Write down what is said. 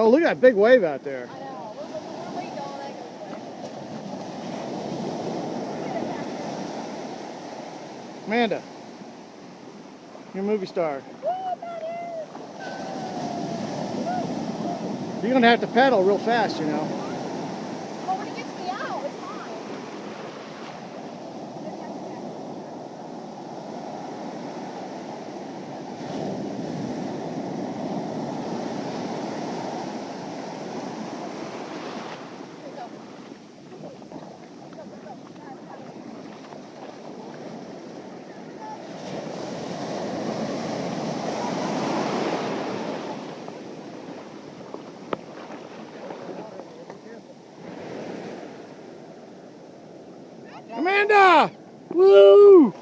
Oh, look at that big wave out there. I know. We're waiting all that goes away. Amanda, you're a movie star. You're going to have to pedal real fast, you know. Well, when it gets me out, it's fine. Amanda! Woo!